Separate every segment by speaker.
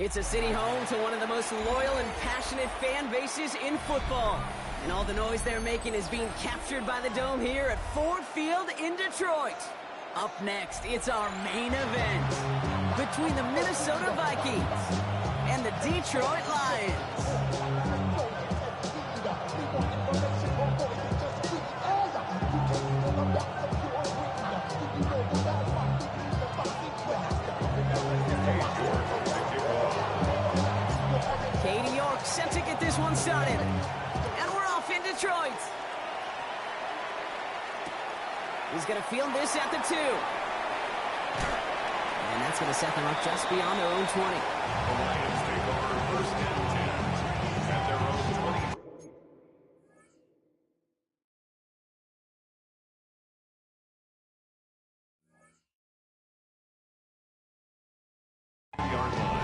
Speaker 1: It's a city home to one of the most loyal and passionate fan bases in football. And all the noise they're making is being captured by the Dome here at Ford Field in Detroit. Up next, it's our main event between the Minnesota Vikings and the Detroit Lions. Katie York set to get this one started. And we're off in Detroit. He's going to field this at the 2. And that's going to set them up just beyond their own 20.
Speaker 2: The Lions take over first and 10 at their own 20-yard line.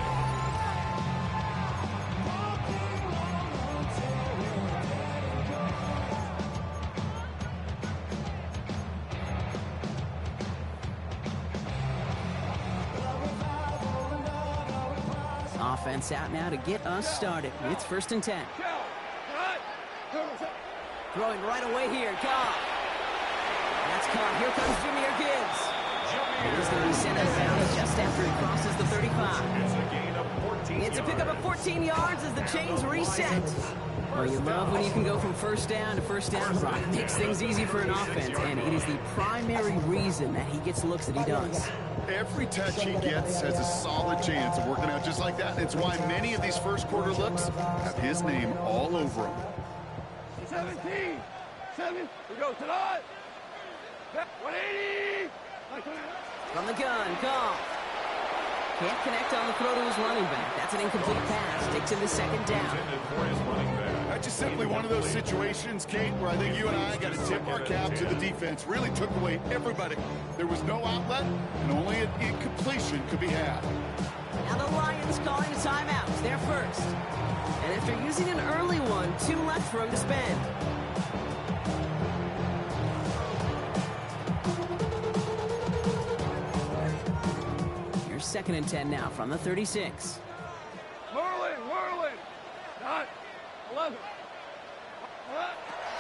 Speaker 1: Offense out now to get us started. It's first and 10. Throwing right away here. Goff. That's caught. Here comes Jameer Gibbs. He's going to be sent out of bounds just after he crosses the 35.
Speaker 2: It's a gain of 14
Speaker 1: It's a pickup of 14 yards as the chains reset. Well, you love when you can go from first down to first down. Brock makes things easy for an offense, and it is the primary reason that he gets looks that he does.
Speaker 3: Every touch he gets has a solid chance of working out just like that. It's why many of these first quarter looks have his name all over them.
Speaker 4: 17, 7, we go tonight. 180.
Speaker 1: From the gun, Goff. Can't connect on the throw to his running back. That's an incomplete pass. Takes him to second down.
Speaker 2: Intended for his running back.
Speaker 3: That's just simply one of those situations, Kate, where I think you and I got to tip our cap to the defense. Really took away everybody. There was no outlet, and only an incompletion could be had.
Speaker 1: Now the Lions calling a timeout. They're first. And after using an early one, 2 left for him to spend. Here's second and 10 now from the 36.
Speaker 4: Whirling. 9, 11.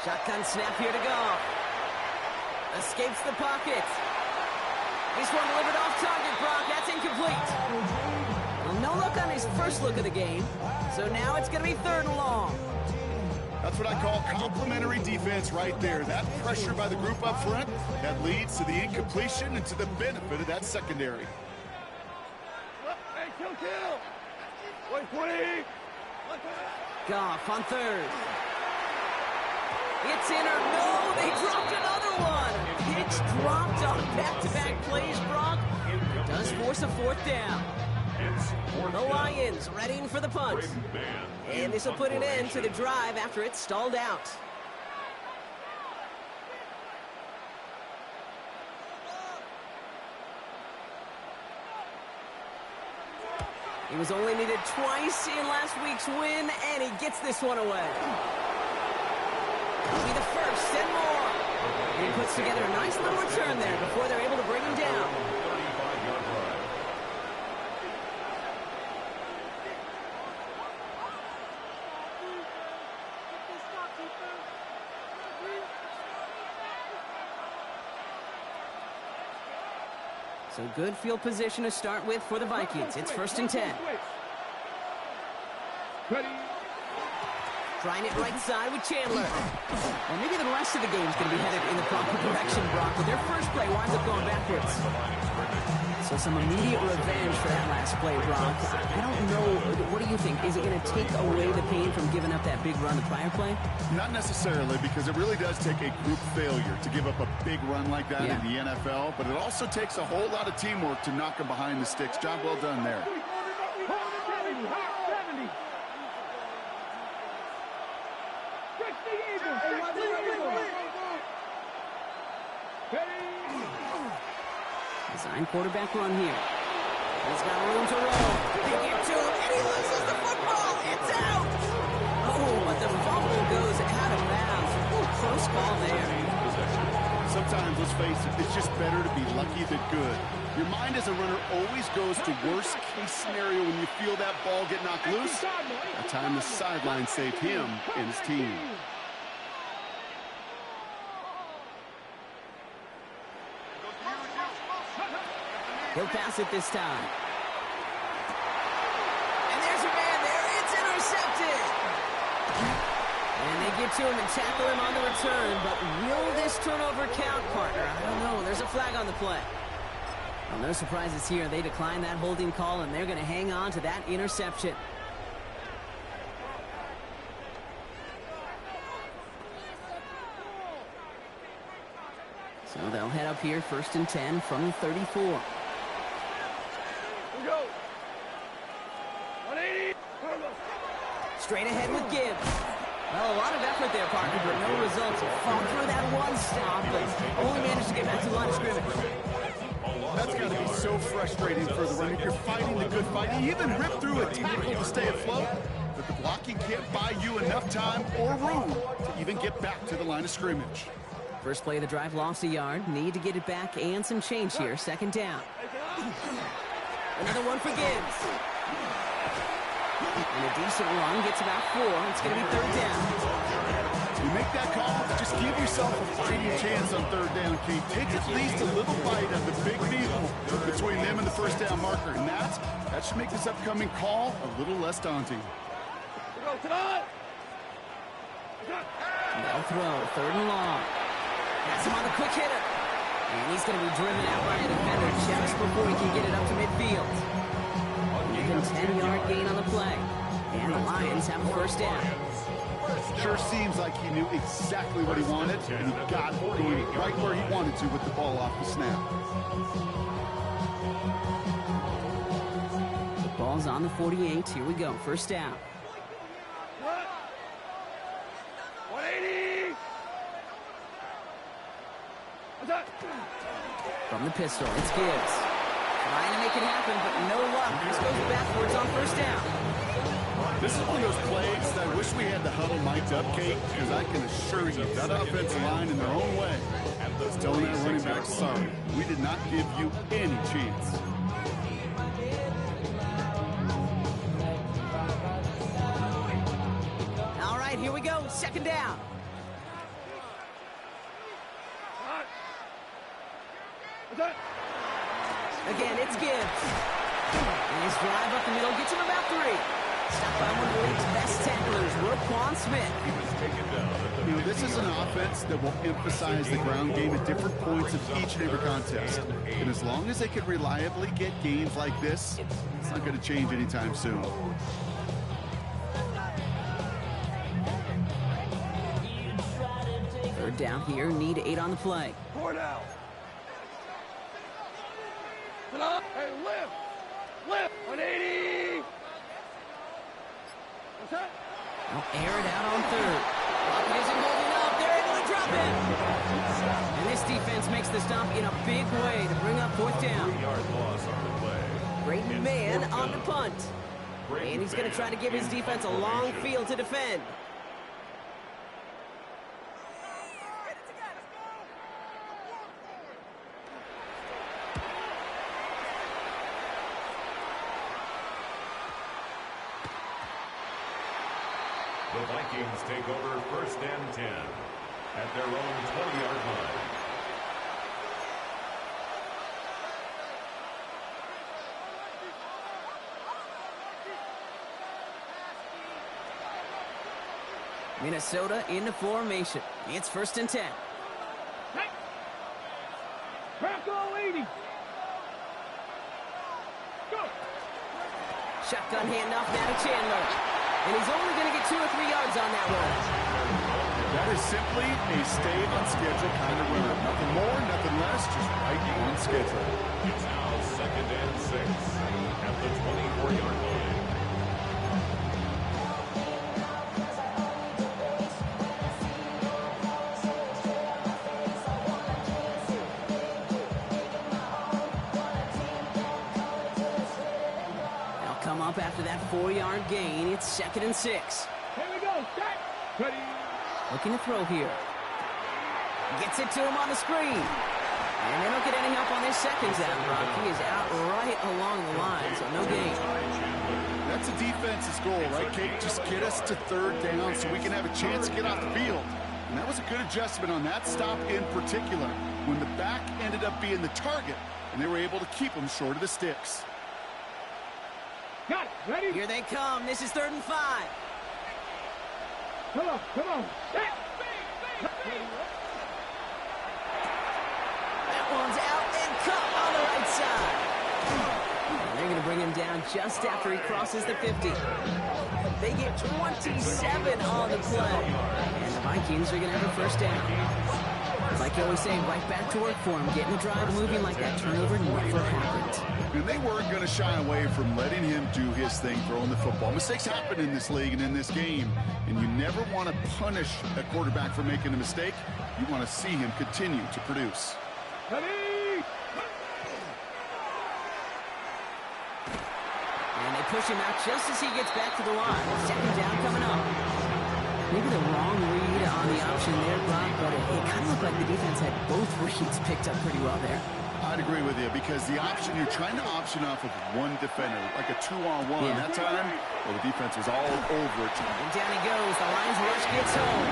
Speaker 1: Shotgun snap here to go. Escapes the pocket. This one delivered off target, Brock. That's incomplete. Well, no look on his first look of the game. So now it's going to be third and long.
Speaker 3: That's what I call complimentary defense right there. That pressure by the group up front, that leads to the incompletion and to the benefit of that secondary.
Speaker 4: Hey, kill. 120.
Speaker 1: Goff on third. It's in or no, they dropped another one. It's dropped on back-to-back plays, Brock. Does force a fourth down. The Lions readying for the punt. And this will put an end to the drive after it's stalled out. He was only needed twice in last week's win, and he gets this one away. He'll be the first and more. And he puts together a nice little return there before they're able to bring him down. So good field position to start with for the Vikings. It's first and 10. Trying it right side with Chandler. Well, maybe the rest of the game's going to be headed in the proper direction, Brock, but their first play winds up going backwards. So some immediate revenge for that last play, Brock. I don't know. What do you think? Is it going to take away the pain from giving up that big run the prior play?
Speaker 3: Not necessarily, because it really does take a group failure to give up a big run like that in the NFL, but it also takes a whole lot of teamwork to knock them behind the sticks. Job well done there.
Speaker 1: Design quarterback run here. He's got room to roll. They get to him, and he loses the football. It's out. Oh, but the fumble goes out of bounds. Ooh, close call there. So
Speaker 3: sometimes, let's face it, it's just better to be lucky than good. Your mind as a runner always goes to worst-case scenario when you feel that ball get knocked loose. That time the sideline saved him and his team.
Speaker 1: He'll pass it this time. And there's a man there. It's intercepted. And they get to him and tackle him on the return. But will this turnover count, partner? I don't know. There's a flag on the play. Well, no surprises here. They decline that holding call, and they're going to hang on to that interception. So they'll head up here, 1st and 10 from the 34.
Speaker 4: Go. 180.
Speaker 1: Straight ahead with Gibbs. Well, a lot of effort there, partner, but no results. Fall through that one stop, but only managed to get back to the line of scrimmage.
Speaker 3: That's got to be so frustrating for the runner. You're fighting the good fight. You even rip through a tackle to stay afloat, but the blocking can't buy you enough time or room to even get back to the line of scrimmage.
Speaker 1: First play of the drive lost a yard. Need to get it back and some change here. 2nd down. Another one for Gibbs. And a decent run gets about 4. It's going to be 3rd down.
Speaker 3: You make that call, just give yourself a fighting chance on 3rd down, Keith. Take at least a little bite of the big vehicle between them and the 1st down marker. And that should make this upcoming call a little less daunting.
Speaker 4: Go tonight.
Speaker 1: They'll throw. 3rd and long. That's him on the quick hitter. And he's going to be driven out by a defender just before he can get it up to midfield. Even 10-yard gain on the play. And the Lions have a 1st down.
Speaker 3: Sure seems like he knew exactly what he wanted, and he got it going right where he wanted to with the ball off the snap.
Speaker 1: The ball's on the 48. Here we go. 1st down.
Speaker 4: 180.
Speaker 1: From the pistol, it's Gibbs. Trying to make it happen, but no luck. This goes backwards on 1st down.
Speaker 3: This is one of those plays that I wish we had the huddle mic'd up, Kate, because I can assure you that offensive line in their own way is telling that running back, sorry, we did not give you any chance.
Speaker 1: All right, here we go. 2nd down. Again, it's Gibbs. And his drive up the middle gets him about 3. Stopped by one of the league's best tacklers, Roquan Smith.
Speaker 3: You know, this is an offense that will emphasize the ground game at different points of each and every contest. And as long as they can reliably get gains like this, it's not going to change anytime soon.
Speaker 1: Third down here, need 8 on the play.
Speaker 4: 4 down. Hey, lift! Lift! 180! What's that?
Speaker 1: They'll air it out on 3rd. Lockett isn't holding up. They're able to drop it. And this defense makes the stop in a big way to bring up 4th down.
Speaker 2: 3-yard loss on the play.
Speaker 1: Brayton Mann on the punt. And he's going to try to give his defense a long field to defend.
Speaker 2: The Vikings take over 1st and 10 at their own 20-yard line.
Speaker 1: Minnesota into formation. It's 1st and 10.
Speaker 4: Hey! Crack all 80! Go!
Speaker 1: Shotgun handoff now to Chandler. And he's only going to get 2 or 3 yards on that one.
Speaker 3: That is simply a stay on schedule kind of runner. Nothing more, nothing less, just right on schedule.
Speaker 2: It's now 2nd and 6 at the 24-yard line.
Speaker 1: They'll come up after that 4-yard gain. It's 2nd and 6.
Speaker 4: Here we go. Start. Ready.
Speaker 1: Looking to throw here. Gets it to him on the screen. And they don't get any help on this second down, Brock. He is out right along the line, so no gain.
Speaker 3: That's a defense's goal, right, Kate? Just get us to third down so we can have a chance to get off the field. And that was a good adjustment on that stop in particular, when the back ended up being the target, and they were able to keep him short of the sticks.
Speaker 4: Got it. Ready?
Speaker 1: Here they come. This is 3rd and 5.
Speaker 4: Come on. Come on. Set.
Speaker 1: That one's out and caught on the right side. And they're going to bring him down just after he crosses the 50. They get 27 on the play. And the Vikings are going to have a first down. Like you always say, right back to work for him. Getting the drive moving like that turnover never happened.
Speaker 3: And they weren't going to shy away from letting him do his thing, throwing the football. Mistakes happen in this league and in this game. And you never want to punish a quarterback for making a mistake. You want to see him continue to produce.
Speaker 4: Ready?
Speaker 1: And they push him out just as he gets back to the line. Second down coming up. Maybe the wrong read on the option there, Brock, but it kind of looked like the defense had both reads picked up pretty well there.
Speaker 3: I'd agree with you, because the option, you're trying to option off of one defender, like a 2-on-1.
Speaker 1: Yeah.
Speaker 3: That time, well, the defense was all over it.
Speaker 1: And down he goes. The Lions rush gets home.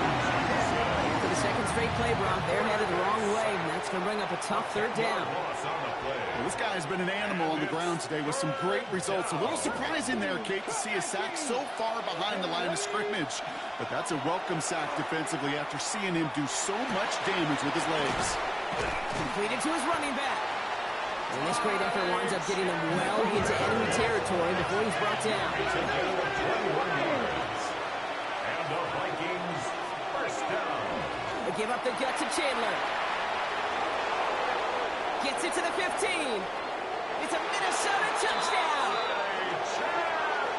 Speaker 1: For the second straight play, Brock, they're headed the wrong way, and that's going to bring up a tough third down.
Speaker 3: Well, this guy's been an animal on the ground today with some great results. A little surprising there, Kate, to see a sack so far behind the line of scrimmage. But that's a welcome sack defensively after seeing him do so much damage with his legs.
Speaker 1: Completed to his running back. And this great effort winds up getting him well into enemy territory before he's brought down.
Speaker 2: And the Vikings first down.
Speaker 1: They give up the gut to Chandler. Gets it to the 15. It's a Minnesota touchdown.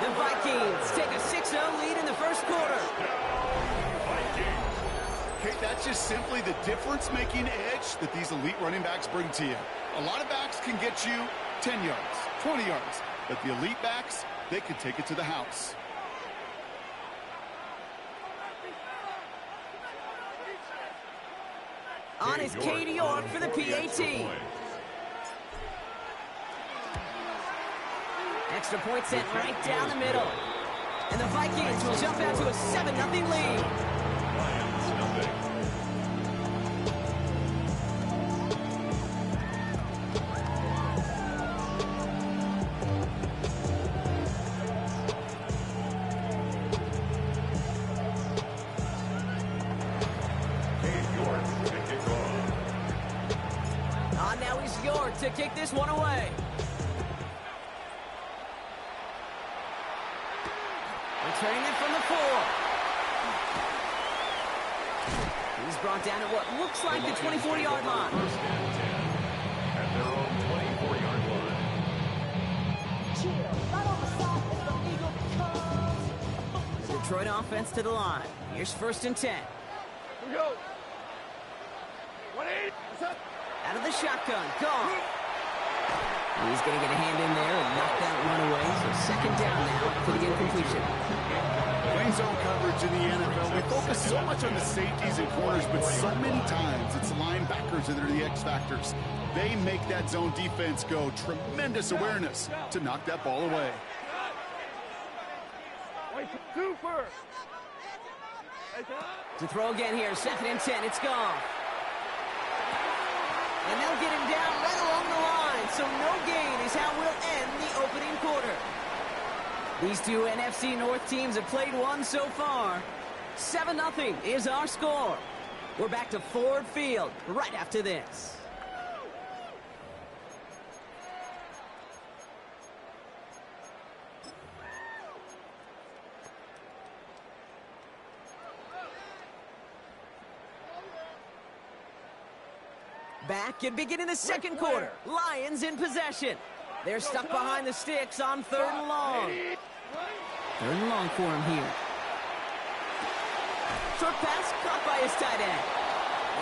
Speaker 1: The Vikings take a 6-0 lead in the first quarter.
Speaker 3: Kate, that's just simply the difference-making edge that these elite running backs bring to you. A lot of backs can get you 10 yards, 20 yards, but the elite backs, they can take it to the house.
Speaker 1: On is Katie York for the PAT. Extra point sent right down the middle. And the Vikings will jump out to a 7-0 lead. Now he's York to kick this one away. Returning it from the 4. He's brought down at what looks like the 24-yard line.
Speaker 2: First and 10 at their own 24-yard line.
Speaker 1: The Detroit offense to the line. Here's 1st and 10.
Speaker 4: Here we go. 1-8.
Speaker 1: Out of the shotgun. Gone. He's going to get a hand in there and knock that one away. So second down now for the incompletion.
Speaker 3: Playing zone coverage in the NFL, we focus so much on the safeties and corners, but so many times it's the linebackers that are the X factors. They make that zone defense go. Tremendous awareness to knock that ball away.
Speaker 4: Super.
Speaker 1: To throw again here. 2nd and 10. It's gone. And they'll get him down right along the line. So no gain is how we'll end the opening quarter. These two NFC North teams have played one so far. 7-0 is our score. We're back to Ford Field right after this. Back and beginning the second quarter. Lions in possession. They're stuck behind the sticks on 3rd and long. 3rd and long for him here. Short pass caught by his tight end.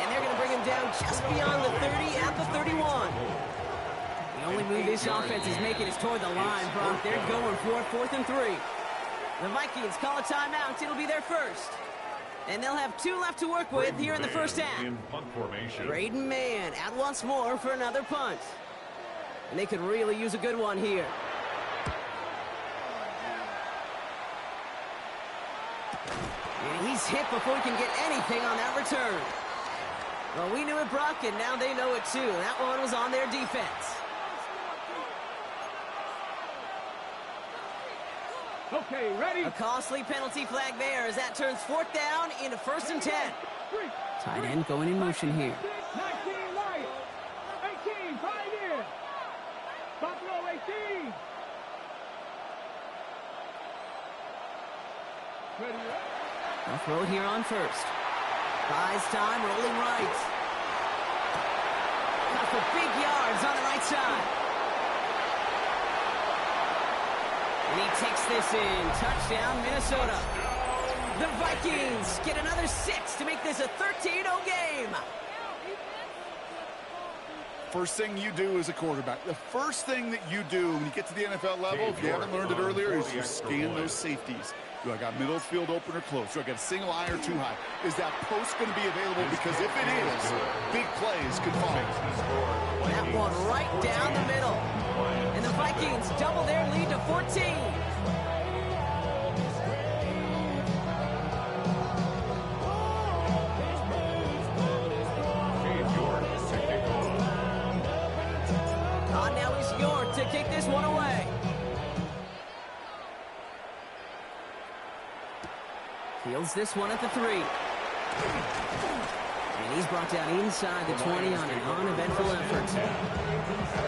Speaker 1: And they're going to bring him down just beyond the 30 at the 31. The only move this offense is making is toward the line, Brock. They're going for 4th and 3. The Vikings call a timeout. It'll be their first. And they'll have 2 left to work with here in the first half.
Speaker 2: In punt formation.
Speaker 1: Braden Mann out once more for another punt. And they could really use a good one here. And he's hit before he can get anything on that return. Well, we knew it, Brock, and now they know it too. That one was on their defense.
Speaker 4: Okay, ready?
Speaker 1: A costly penalty flag there as that turns 4th down into 1st and 10. Tight end going in motion here.
Speaker 4: 19 right. 18, 5 in. Buffalo 18. Ready?
Speaker 1: They'll throw it here on 1st. Buys time, rolling right. Got for big yards on the right side. And he takes this in. Touchdown, Minnesota. The Vikings get another 6 to make this a 13-0 game.
Speaker 3: First thing you do as a quarterback, the first thing that you do when you get to the NFL level, if you haven't learned it earlier, is you scan those safeties. Do I got middle field open or close? Do I got a single high or 2 high? Is that post going to be available? Because if it is, big plays could follow.
Speaker 1: That one right down the middle. And the Vikings double their lead to 14. Now it's York to kick this one away. Fields this one at the 3. And he's brought down inside the 20 on an uneventful effort.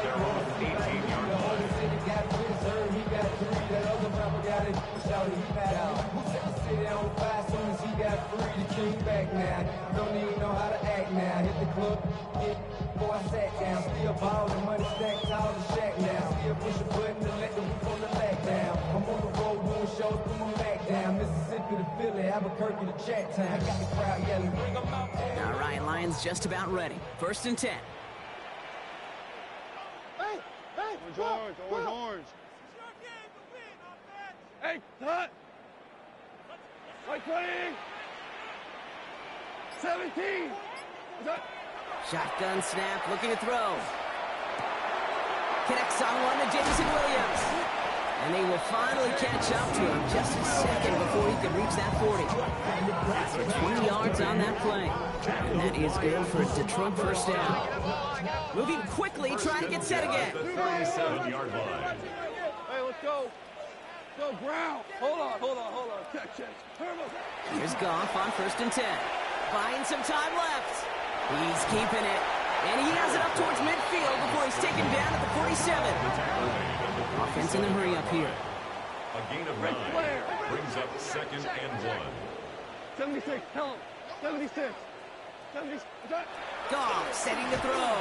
Speaker 2: Their own 18-yard line.
Speaker 1: All right, Lions just about ready. 1st and 10.
Speaker 4: Orange, orange. Hey, cut. Right 20. 17.
Speaker 1: Shotgun snap, looking to throw. Connects on one to Jameson Williams. And they will finally catch up to him just a second before he can reach that 40. So 20 yards on that play. And that is good for a Detroit first down. Moving quickly, trying to get set again.
Speaker 2: The 37-yard line.
Speaker 4: Hey, let's go. Go, ground. Hold on. Check.
Speaker 1: Here's Goff on 1st and 10. Buying some time left. He's keeping it. And he has it up towards midfield before he's taken down at the 47. Offense in the hurry up here.
Speaker 2: A gain of 9 brings up 2nd and 1.
Speaker 4: 76, tell him. 76. 76.
Speaker 1: Goff setting to throw.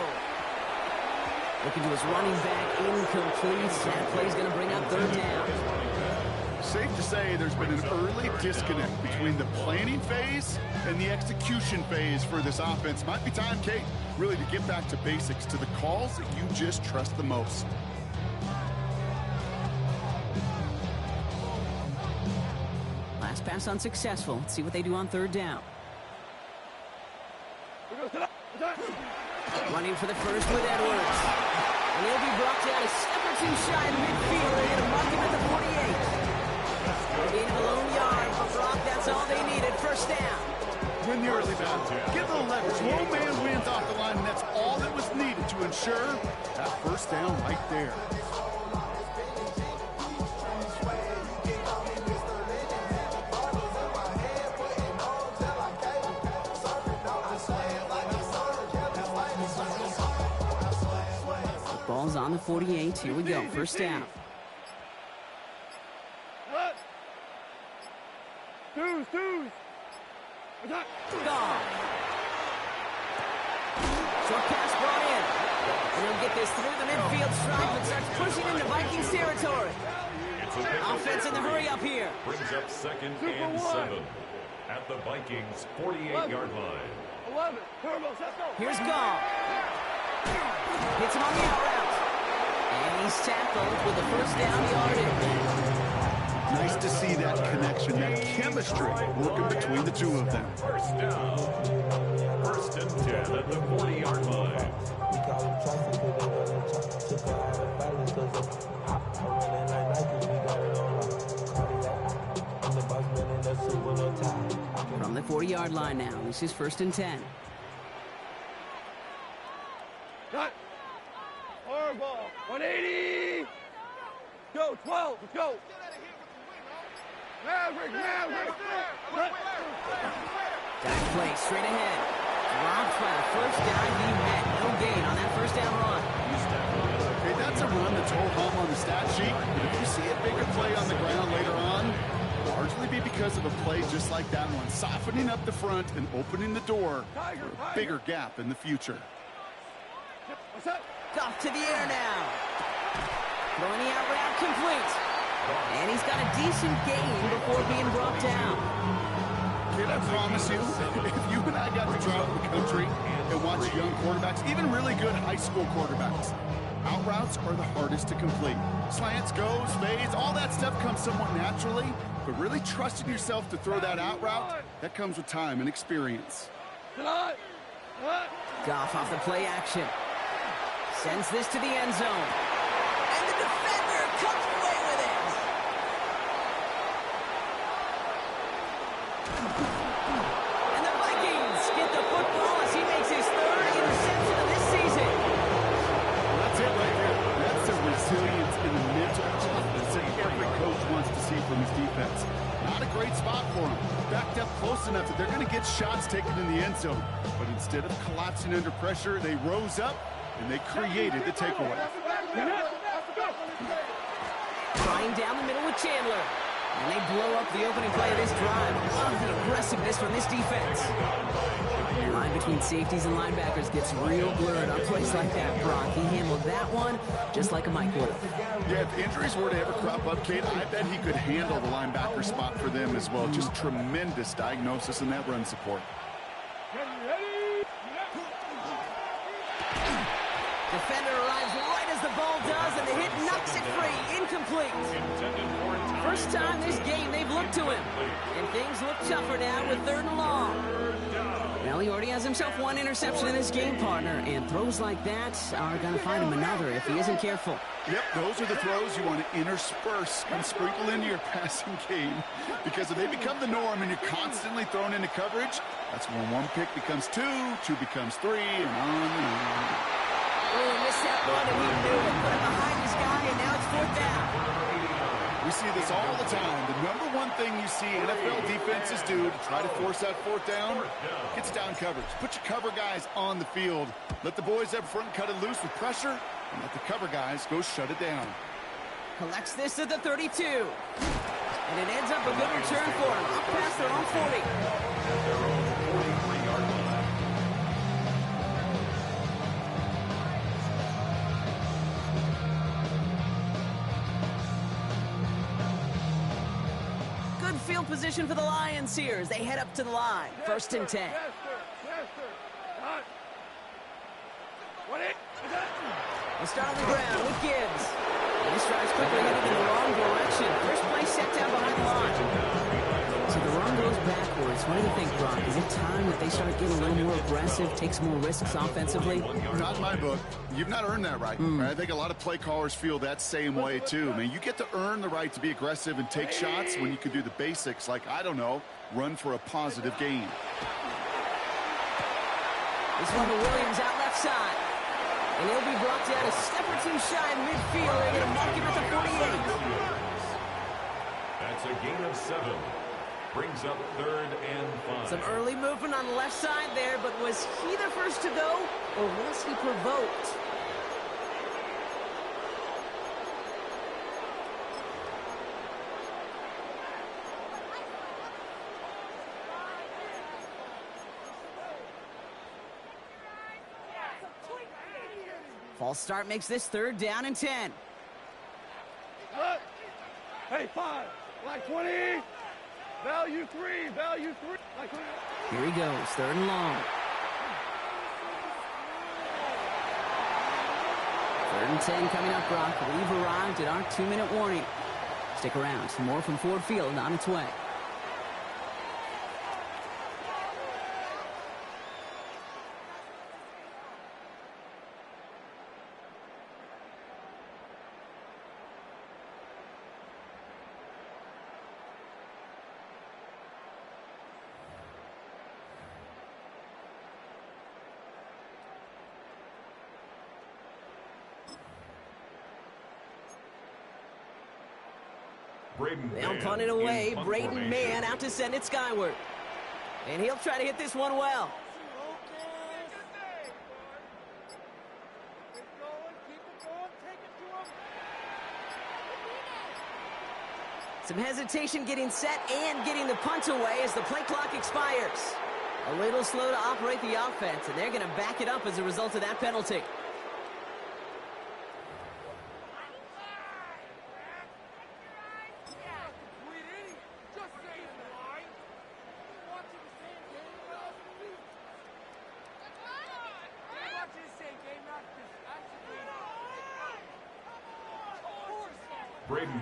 Speaker 1: Looking to his running back, incomplete. That play's going to bring up 3rd down.
Speaker 3: Safe to say there's been an early disconnect between the planning phase and the execution phase for this offense. Might be time, Kate, really to get back to basics, to the calls that you just trust the most.
Speaker 1: Last pass unsuccessful. Let's see what they do on 3rd down. Running for the first with Edwards. And he'll be brought down a step or 2 shy of midfield. They're going to mark him at the 48. Gain of a lone yard for Brock. That's all they needed. 1st down.
Speaker 3: Win the early battle. Get the leverage. One man wins off the line, and that's all that was needed to ensure that 1st down right there.
Speaker 1: Ball's on the 48. Here we go. 1st down.
Speaker 4: Twos.
Speaker 1: Goff. Short pass brought in. And he'll get this through the midfield stripe and starts pushing into Vikings territory. Offense in the hurry up here.
Speaker 2: Brings up 2nd and 7 at the Vikings 48-yard line.
Speaker 4: 11. Turbos, let's go.
Speaker 1: Here's Goff. Hits him on the out route. And he's tackled with the 1st down yardage.
Speaker 3: Nice to see that connection, that chemistry working between the two of them.
Speaker 2: First down. First and 10 at the 40-yard line.
Speaker 1: From the 40-yard line now, this is first and 10.
Speaker 4: Cut. Hard ball. 180. Go, 12. Let's go. Maverick.
Speaker 1: Dive play straight ahead. Dropped by the first guy he met. No gain on that first down run.
Speaker 3: Okay, that's a run that's whole hum on the stat sheet. But if you see a bigger play on the ground later on, it'll largely be because of a play just like that one, softening up the front and opening the door for a bigger gap in the future.
Speaker 4: What's up?
Speaker 1: Off to the air now. Throwing the out route complete. And he's got a decent gain before being brought down.
Speaker 3: Kid, I promise you, if you and I got to travel the country and watch young quarterbacks, even really good high school quarterbacks, out routes are the hardest to complete. Slants, goes, fades, all that stuff comes somewhat naturally, but really trusting yourself to throw that out route, that comes with time and experience.
Speaker 1: Goff off the play action. Sends this to the end zone. And the defender comes away with it. And the Vikings get the football as he makes his third interception of this season.
Speaker 3: That's it right there. That's the resilience and the mental toughness that every coach wants to see from his defense. Not a great spot for him. Backed up close enough that they're going to get shots taken in the end zone. But instead of collapsing under pressure, they rose up and they created the takeaway.
Speaker 1: Flying down the middle with Chandler. And they blow up the opening play of this drive. Love the aggressiveness from this defense. The line between safeties and linebackers gets real blurred on plays like that, Brock. He handled that one just like a Mike would have.
Speaker 3: Yeah, if injuries were to ever crop up, Kate, I bet he could handle the linebacker spot for them as well. Just tremendous diagnosis in that run support.
Speaker 1: Defender arrives right as the ball does, and the hit knocks it free. Incomplete. First time this game they've looked to him. And things look tougher now with third and long. Well, he already has himself one interception in his game, partner, and throws like that are going to find him another if he isn't careful.
Speaker 3: Yep, those are the throws you want to intersperse and sprinkle into your passing game. Because if they become the norm and you're constantly thrown into coverage, that's when one pick becomes two becomes three, and on and on.
Speaker 1: Oh, he missed that one, and he knew it. Put it behind his guy, and now it's fourth down.
Speaker 3: We see this all the time. The number one thing you see NFL defenses do to try to force that fourth down, gets down coverage. Put your cover guys on the field. Let the boys up front cut it loose with pressure, and let the cover guys go shut it down.
Speaker 1: Collects this at the 32. And it ends up a good return for him. Up past their own 40.
Speaker 2: Their own 43-yard line.
Speaker 1: Good field position for the Lions here as they head up to the line. First and 10. They start on the ground with Gibbs. And this drive's quickly headed in the wrong direction. First play set down behind the line. So the run goes backwards. What do you think, Brock? Is it time that they start getting a little more aggressive, take some more risks offensively?
Speaker 3: Not in my book. You've not earned that right. I think a lot of play callers feel that same way, too. I mean, you get to earn the right to be aggressive and take shots when you can do the basics like, I don't know, run for a positive gain.
Speaker 1: This one to Williams out left side. And he'll be brought down a step or two shy in midfield. They're going to mark him at the 48.
Speaker 2: That's a gain of 7. Brings up third and 5.
Speaker 1: Some early movement on the left side there, but was he the first to go, or was he provoked? False start makes this third down and 10.
Speaker 4: Hey, 5. Like 20. Value 3. Value 3. Like 20.
Speaker 1: Here he goes, third and long. Third and 10 coming up, Brock. We've arrived at our 2-minute warning. Stick around. More from Ford Field on its way. They'll punt it away. Braden Mann out to send it skyward. And he'll try to hit this one well. Some hesitation getting set and getting the punt away as the play clock expires. A little slow to operate the offense, and they're going to back it up as a result of that penalty.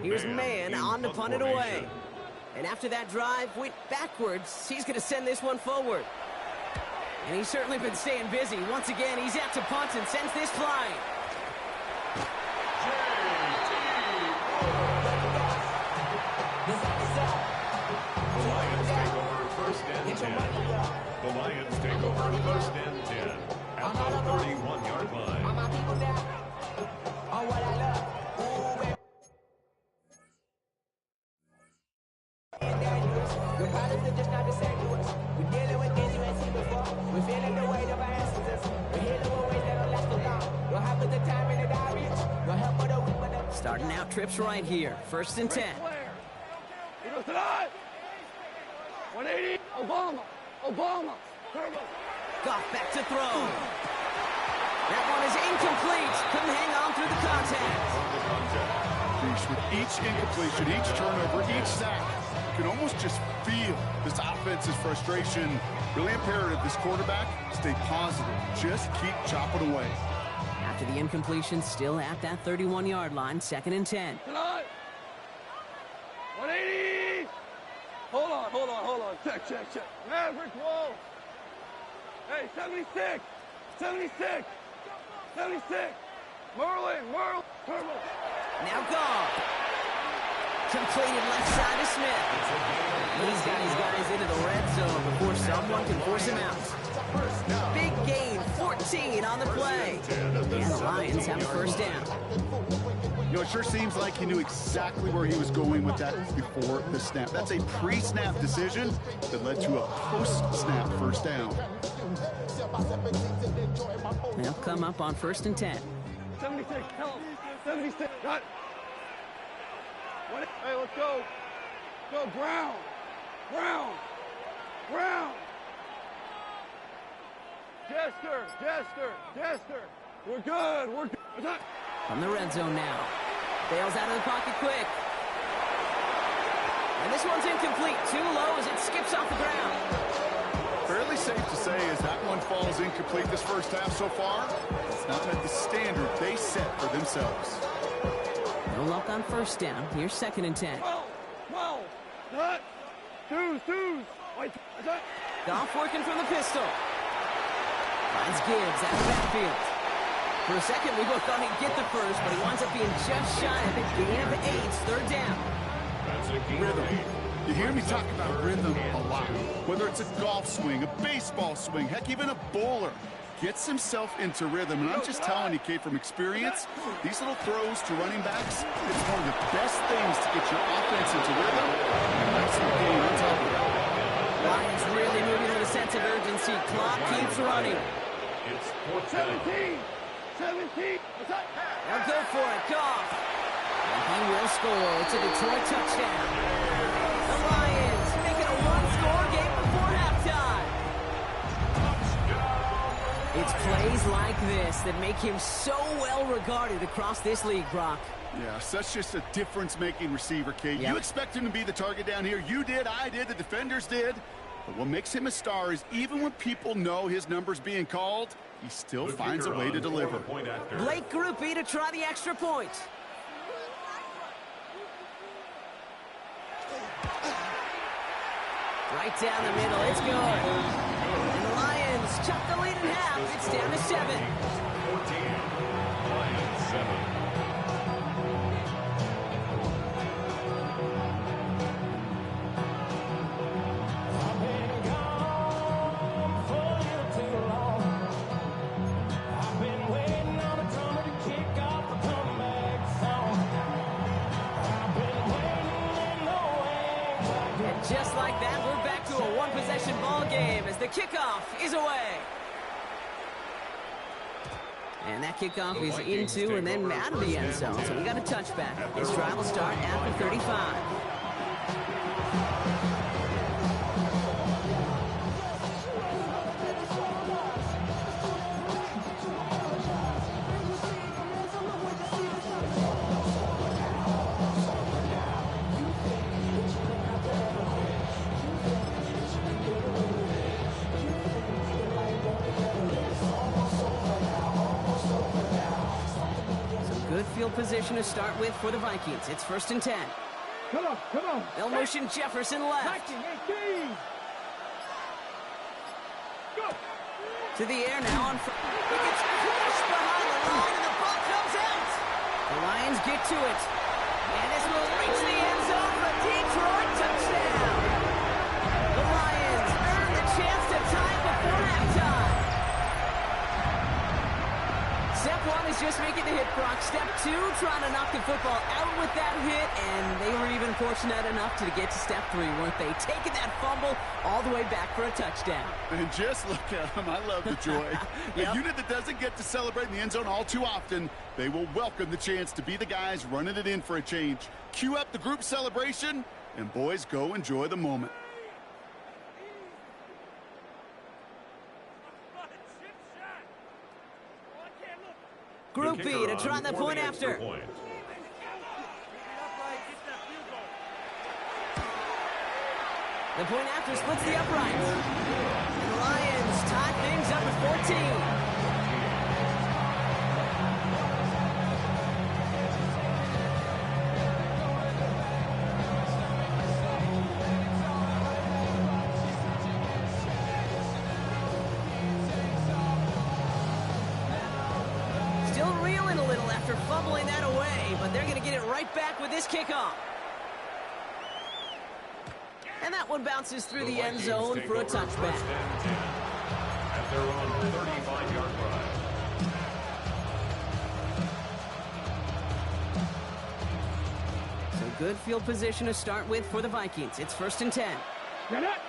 Speaker 1: Here's Mann on to punt it away. And after that drive went backwards, he's going to send this one forward. And he's certainly been staying busy. Once again, he's out to punt and sends this flying.
Speaker 2: The Lions take over first and 10. The Lions take over first and 10 at the 31-yard line.
Speaker 1: Starting out trips right here. First and 10.
Speaker 4: He goes tonight. 180. Obama.
Speaker 1: Goff back to throw. That one is incomplete. Couldn't hang on through the contact.
Speaker 3: With each incompletion, each turnover, each sack, you can almost just feel this offense's frustration. Really imperative, this quarterback, stay positive. Just keep chopping away.
Speaker 1: After the incompletion, still at that 31-yard line, second and 10.
Speaker 4: Tonight. 180. Hold on. Check. Maverick Wolf. Hey, 76. Merlin. Turbo.
Speaker 1: Now Goff. Completed left side to Smith. He's got his guys into the red zone before someone can force him out. Big gain, 14 on the play. And the Lions have a first down.
Speaker 3: You know, it sure seems like he knew exactly where he was going with that before the snap. That's a pre-snap decision that led to a post-snap first down.
Speaker 1: They'll come up on first and 10.
Speaker 4: 76, tell him. 76, got it. Hey, let's go. Go, Brown. Jester. We're good.
Speaker 1: From the red zone now. Bales out of the pocket quick. And this one's incomplete. Too low as it skips off the ground.
Speaker 3: Fairly safe to say as that one falls incomplete this first half so far, it's not at the standard they set for themselves.
Speaker 1: No luck on first down. Here's second and 10.
Speaker 4: 12. Twos. Wait.
Speaker 1: Goff working from the pistol. Finds Gibbs out of the backfield. For a second, we both thought he'd get the first, but he winds up being just shy of it. Gain of 8, third down.
Speaker 2: That's a gain
Speaker 3: Rhythm.
Speaker 2: of 8.
Speaker 3: You hear me talk about rhythm a lot. Whether it's a golf swing, a baseball swing, heck, even a bowler gets himself into rhythm. And I'm just telling you, Kate, from experience, these little throws to running backs, it's one of the best things to get your offense into rhythm. And that's the game on top of it.
Speaker 1: Lions really moving with a sense of urgency. Clock keeps running.
Speaker 2: It's 14.
Speaker 4: 17.
Speaker 1: Now go for it, Goff. And he will score. It's a Detroit touchdown. The Lions making a one-score game before halftime. It's plays like this that make him so well regarded across this league, Brock.
Speaker 3: Yeah, such just a difference-making receiver, Kate.
Speaker 1: Yep.
Speaker 3: You expect him to be the target down here. You did, I did, the defenders did. But what makes him a star is even when people know his number's being called, he still finds a way to deliver.
Speaker 1: Blake Groupie to try the extra point. Right down the middle. It's good. And the Lions chuck the lead in half. It's down to 7.
Speaker 2: 14. Lions 7.
Speaker 1: Just like that, we're back to a one-possession ball game as the kickoff is away. And that kickoff is into and then out of the end zone, so we got a touchback. This drive will start at the 35. Good field position to start with for the Vikings. It's 1st and 10.
Speaker 4: Come on, come on.
Speaker 1: They'll motion Jefferson left.
Speaker 4: Go.
Speaker 1: To the air now on front. He gets crushed behind the line and the ball comes out. The Lions get to it. And this will reach the end zone for a Detroit touchdown. The Lions earn the chance to tie before halftime. Step 1 is just making the hit, Brock. Step 2, trying to knock the football out with that hit, and they were even fortunate enough to get to step 3, weren't they? Taking that fumble all the way back for a touchdown.
Speaker 3: And just look at them. I love the joy.
Speaker 1: Yep.
Speaker 3: A unit that doesn't get to celebrate in the end zone all too often, they will welcome the chance to be the guys running it in for a change. Cue up the group celebration, and boys, go enjoy the moment.
Speaker 1: Group B to try the point after. The point after splits the uprights. And the Lions tie things up at 14. Still reeling a little after fumbling that away, but they're going to get it right back with this kickoff. And that one bounces through the end zone for a touchback.
Speaker 2: At their own 35-yard line.
Speaker 1: So good field position to start with for the Vikings. It's 1st and 10.
Speaker 4: Get it.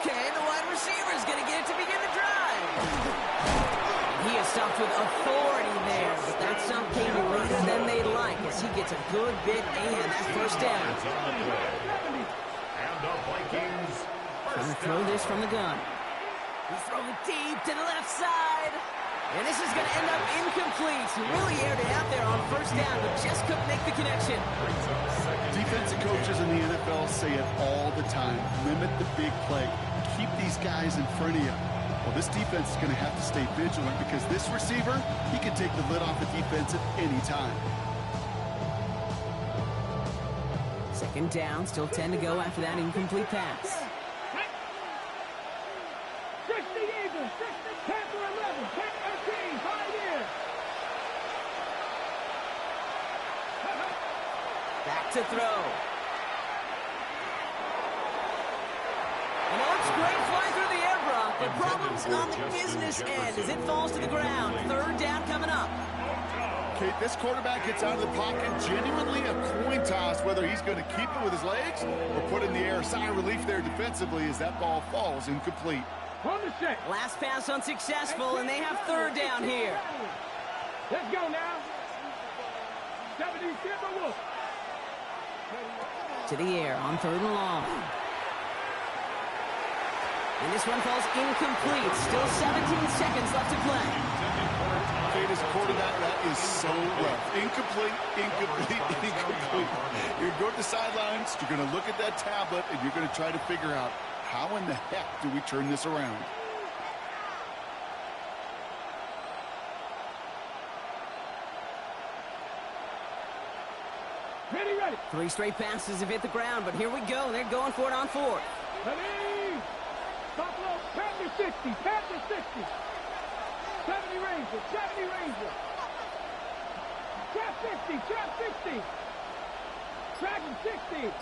Speaker 1: Okay, the wide receiver is going to get it to begin the drive. He is stopped with authority there, but that stop came later than they'd like as he gets a good bit and that first down.
Speaker 2: And the Vikings
Speaker 1: Trying to throw this from the gun. He's throwing deep to the left side. And this is going to end up incomplete. He really aired it out there on first down, but just couldn't make the connection.
Speaker 3: Defensive coaches in the NFL say it all the time. Limit the big play. Keep these guys in front of you. Well, this defense is going to have to stay vigilant because this receiver, he can take the lid off the defense at any time.
Speaker 1: 2nd down, still 10 to go after that incomplete pass.
Speaker 4: 60 Eagles, 60 Panther 11, 13, 5 years.
Speaker 1: Back to throw. And it looks great flying through the air, Brock, but problems on the business end as it falls to the ground. 3rd down coming up.
Speaker 3: Okay, this quarterback gets out of the pocket, genuinely a coin toss, whether he's going to keep it with his legs or put it in the air. Sigh of relief there defensively as that ball falls incomplete.
Speaker 4: On the set.
Speaker 1: Last pass unsuccessful, and they have 3rd down here.
Speaker 4: Let's go now. 77 Wolf.
Speaker 1: To the air on 3rd and long. And this one falls incomplete. Still 17 seconds left to play.
Speaker 3: Okay, this quarterback, that is so rough. Incomplete, incomplete, incomplete. You're going to go to the sidelines, you're going to look at that tablet, and you're going to try to figure out how in the heck do we turn this around?
Speaker 4: Ready, ready.
Speaker 1: 3 straight passes have hit the ground, but here we go. They're going for it on 4th.
Speaker 4: Ready. Stop low. Panther 60. Panther 60. 70 Ranger. 70 Ranger. Trap 60. Trap 60. Dragon 60.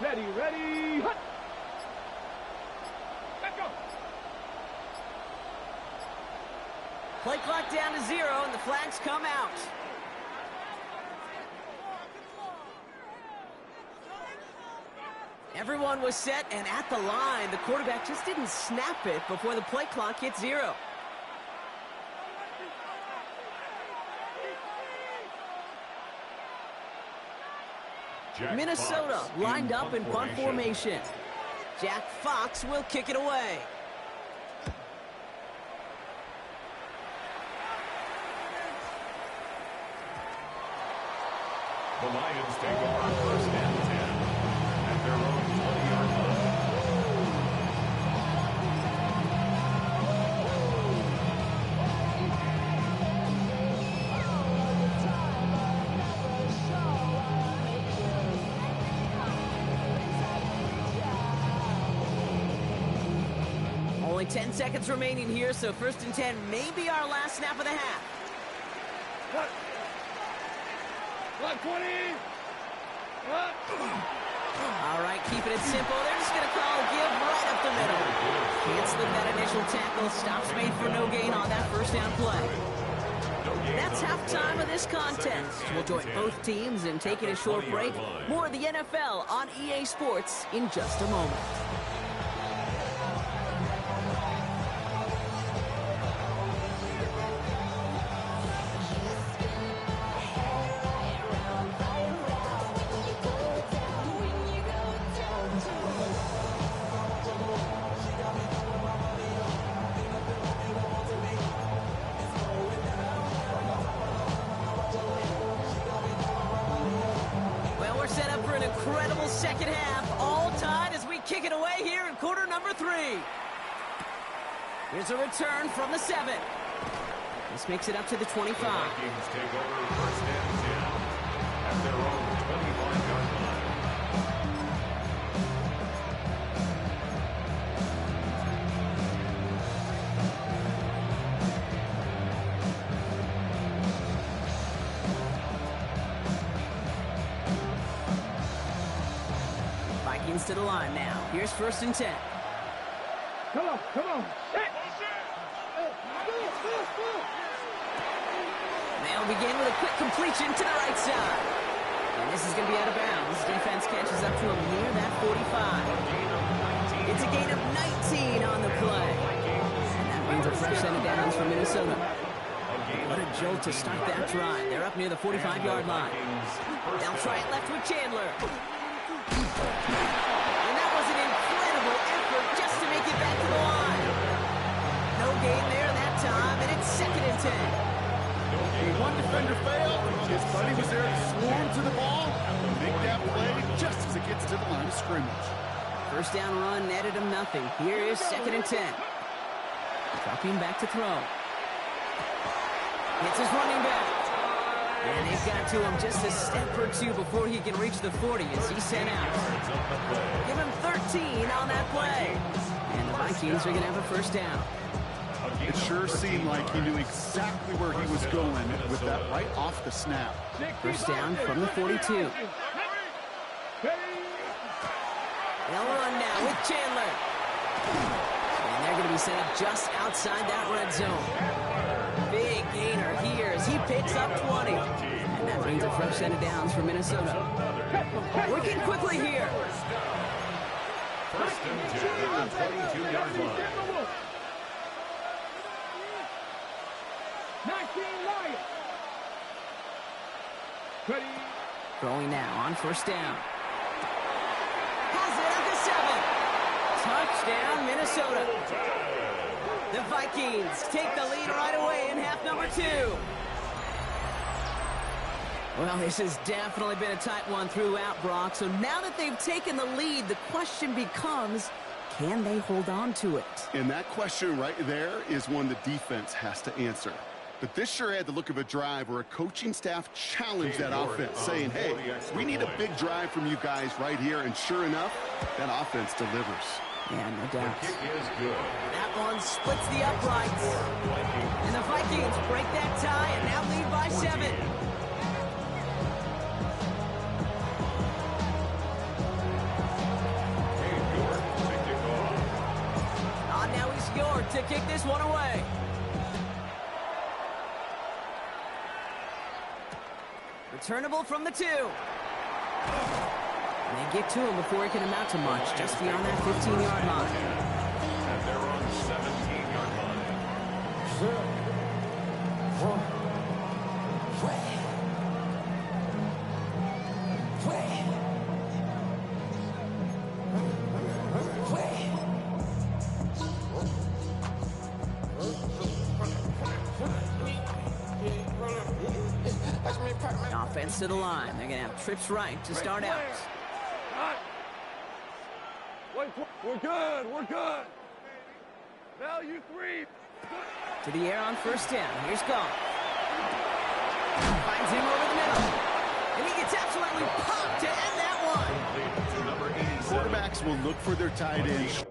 Speaker 4: Ready, ready. Hut. Let's go.
Speaker 1: Play clock down to 0, and the flags come out. Everyone was set and at the line. The quarterback just didn't snap it before the play clock hit 0. Minnesota lined up in punt formation. Jack Fox will kick it away.
Speaker 2: The Lions take over 1st and 10 at their own 20-yard line.
Speaker 1: Only 10 seconds remaining here, so 1st and 10 may be our last snap of the half.
Speaker 4: What? Block 20. What?
Speaker 1: All right, keeping it simple. They're just going to call a give right up the middle. Can't slip that initial tackle. Stops made for no gain on that 1st down play. That's halftime of this contest. We'll join both teams in taking a short break. More of the NFL on EA Sports in just a moment. Set up for an incredible second half, all tied as we kick it away here in quarter number 3. Here's a return from the 7. This makes it up to the 25.
Speaker 2: The Vikings take over 1st and 10 at their own 25-yard line.
Speaker 1: To the line now. Here's 1st and 10.
Speaker 4: Come on, come on.
Speaker 1: They'll begin with a quick completion to the right side. And this is going to be out of bounds. Defense catches up to him near that 45. It's a gain of 19 on the play. And that means a fresh set of downs for Minnesota. What a jolt to start that drive. They're up near the 45-yard line. They'll try it left with Chandler. And that was an incredible effort just to make it back to the line. No gain there that time, and it's 2nd and 10.
Speaker 3: One defender failed. His buddy was there to swarm to the ball and make that play just as it gets to the line of scrimmage.
Speaker 1: 1st down run netted him nothing. Here is 2nd and 10. Dropping back to throw. Hits his running back. And they've got to him just a step or 2 before he can reach the 40 as he's sent out. Give him 13 on that play. And the Vikings are going to have a 1st down.
Speaker 3: It sure seemed like he knew exactly where he was going with that right off the snap.
Speaker 1: 1st down from the 42. They'll run now with Chandler. And they're going to be set up just outside that red zone. Big gainer here as he picks up 20. And that means a fresh set of downs for Minnesota. Working quickly here.
Speaker 2: 1st and 10 at the 22-yard line.
Speaker 4: 19 Lions. Ready.
Speaker 1: Throwing now on 1st down. Has it at the 7. Touchdown, Minnesota. The Vikings take the lead right away in half number 2. Well, this has definitely been a tight one throughout, Brock. So now that they've taken the lead, the question becomes, can they hold on to it?
Speaker 3: And that question right there is one the defense has to answer. But this sure had the look of a drive where a coaching staff challenged that offense, saying, hey, we need a big drive from you guys right here. And sure enough, that offense delivers.
Speaker 1: Yeah, no doubt.
Speaker 2: The kick is good.
Speaker 1: That one splits the uprights. And the Vikings break that tie and now lead by 7. Now he's York to kick this one away. Returnable from the 2. They get to him before he can amount to much, just beyond that 15-yard line.
Speaker 2: And they're on 17-yard line.
Speaker 1: Offense to the line. They're going to have trips right to start out.
Speaker 4: We're good. We're good. Value 3.
Speaker 1: To the air on first down. Here's Goff. Finds him over the middle. And he gets absolutely popped to end that one.
Speaker 3: Quarterbacks will look for their tight ends.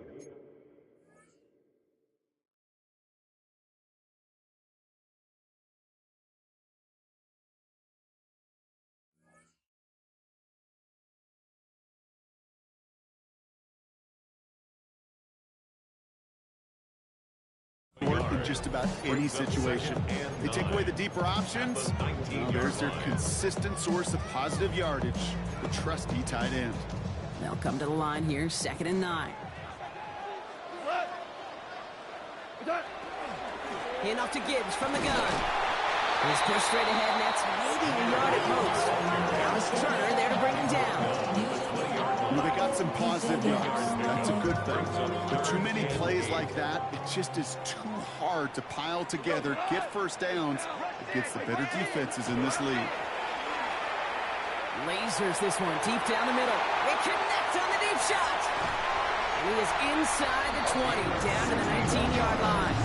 Speaker 3: In just about any situation. They take away the deeper options. Well, there's their consistent source of positive yardage, the trusty tight end.
Speaker 1: They'll come to the line here, 2nd and 9. Handoff to Gibbs from the gun. He's pushed straight ahead, and that's maybe a yard at most. Now it's Turner there to bring him down.
Speaker 3: Well, they got some positive yards. That's a good thing. But too many plays like that, it just is too hard to pile together, get first downs against the better defenses in this league.
Speaker 1: Lasers this one deep down the middle. They connect on the deep shot. And he is inside the 20, down to the 19-yard line.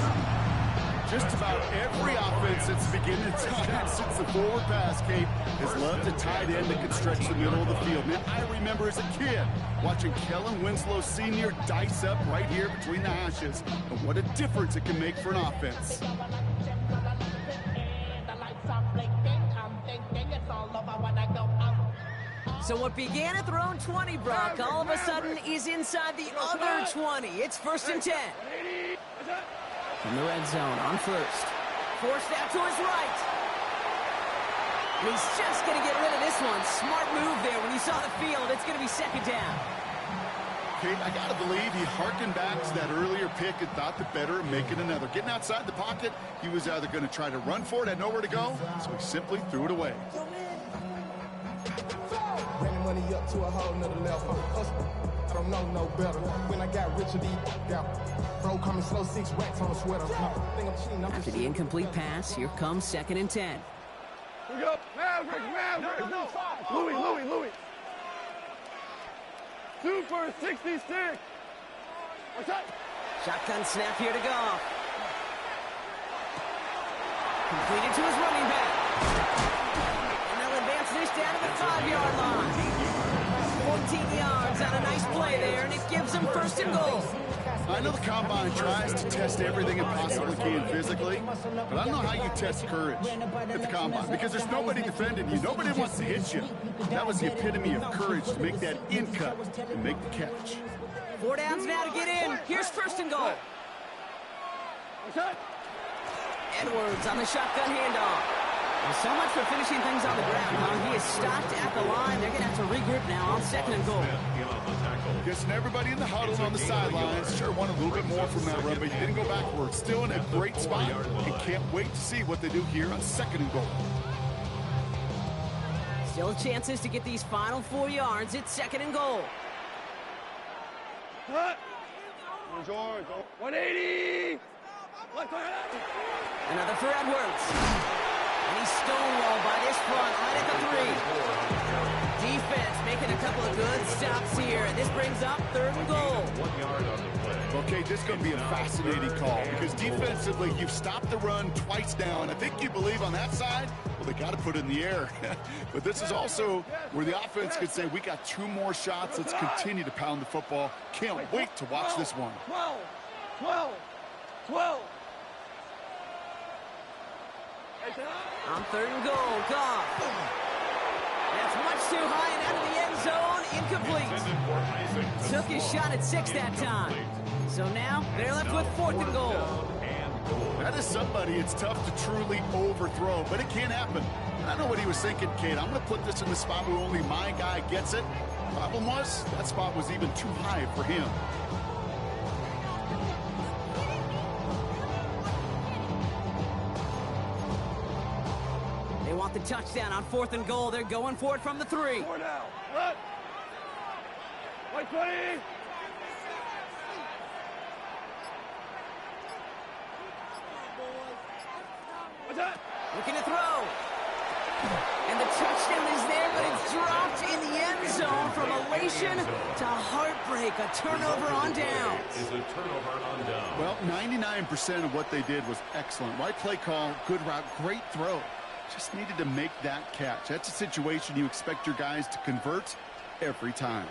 Speaker 3: Just about every offense since the beginning of time, since the forward pass, Kate, has loved a tight end that can stretch the middle of the field. Now, I remember as a kid watching Kellen Winslow Sr. dice up right here between the hashes. And what a difference it can make for an offense.
Speaker 1: So what began at their own 20, Brock, all of a sudden is inside the other 20. It's 1st and 10. From the red zone on first. Forced out to his right. And he's just going to get rid of this one. Smart move there when he saw the field. It's going to be 2nd down.
Speaker 3: Kate, I got to believe he harkened back to that earlier pick and thought the better of making another. Getting outside the pocket, he was either going to try to run for it, had nowhere to go, so he simply threw it away.
Speaker 5: Running money up to a whole nother level. I don't know no better. When I got rich of these bro coming slow, 6 racks on a sweater.
Speaker 1: After the incomplete pass, here comes 2nd and 10.
Speaker 4: Here we go. Maverick. Louis. Super 66. What's that?
Speaker 1: Shotgun snap here to go. Completed to his running back. And they'll advance this down to the 5-yard line. 14 yards on a nice play there, and it gives them 1st and goal.
Speaker 3: I know the combine tries to test everything it possibly can physically, but I don't know how you test courage at the combine because there's nobody defending you. Nobody wants to hit you. That was the epitome of courage to make that in cut and make the catch.
Speaker 1: 4 downs now to get in. Here's 1st and goal. Edwards on the shotgun handoff. Well, so much for finishing things on the ground, huh? He is stopped at the line. They're going to have to regroup now on 2nd and goal.
Speaker 3: Guessing everybody in the huddle on the sidelines sure want a little bit more from that run, but he didn't go backwards. Still in a great spot and can't wait to see what they do here on 2nd and goal.
Speaker 1: Still chances to get these final 4 yards. It's 2nd and goal.
Speaker 4: Cut. George. 180.
Speaker 1: Another for Edwards. And he's stonewalled by this front right at the 3. Defense making a couple of good stops here, and this brings up 3rd and goal.
Speaker 2: 1 yard on the play.
Speaker 3: Okay, this is going to be a fascinating call because defensively, you've stopped the run twice now, and I think you believe on that side, well, they got to put it in the air. But this is also where the offense could say, we got 2 more shots. Let's continue to pound the football. Can't wait to watch this one.
Speaker 4: 12.
Speaker 1: On 3rd and goal, Goff. That's much too high and out of the end zone. Incomplete. Took his shot at 6 that time. So now they're left with 4th and goal.
Speaker 3: That is somebody it's tough to truly overthrow, but it can happen. I know what he was thinking, Kate. I'm going to put this in the spot where only my guy gets it. Problem was, that spot was even too high for him.
Speaker 1: They want the touchdown on 4th and goal. They're going for it from the 3.
Speaker 4: 4 now. Run. Right 20. What's that?
Speaker 1: Looking to throw. And the touchdown is there, but it's dropped in the end zone from elation to heartbreak. A turnover on downs.
Speaker 2: Is a turnover on down.
Speaker 3: Well, 99% of what they did was excellent. Right play call, good route, great throw. Just needed to make that catch. That's a situation you expect your guys to convert every time.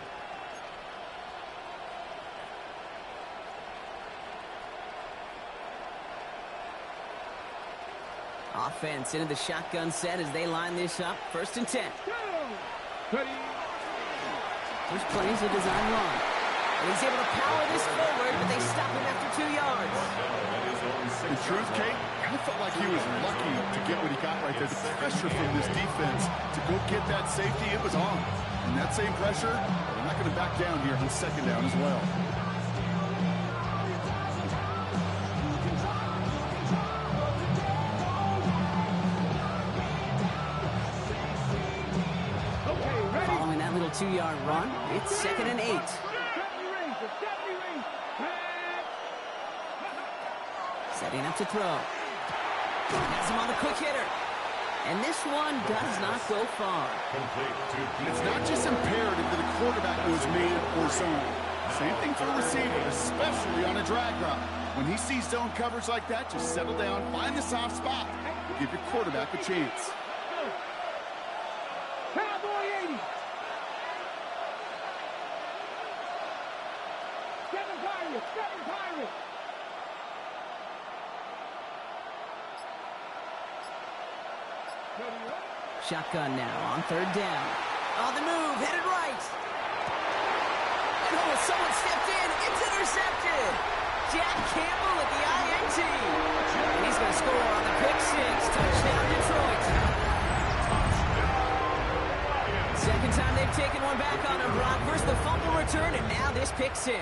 Speaker 1: Offense into the shotgun set as they line this up. 1st and 10. There's plays of design run. And he's able to power this forward, but they stop him after 2 yards.
Speaker 3: In truth, Kate, I felt like he was lucky to get what he got right there. The pressure from this defense to go get that safety, it was on. And that same pressure, they're not going to back down here on 2nd down as well.
Speaker 1: Following that little 2-yard run, it's 2nd and 8. Setting up to throw. Has him on the quick hitter. And this one does not go far.
Speaker 3: It's not just imperative that a quarterback goes man or zone. Same thing for a receiver, especially on a drag route. When he sees zone coverage like that, just settle down, find the soft spot, and give your quarterback a chance.
Speaker 4: Cowboy 80. Seven Pirates.
Speaker 1: Shotgun now on 3rd down. On the move, headed right. And someone stepped in. It's intercepted. Jack Campbell at the INT. And he's going to score on the pick 6. Touchdown, Detroit. Second time they've taken one back on him, Brock. First the fumble return, and now this pick 6.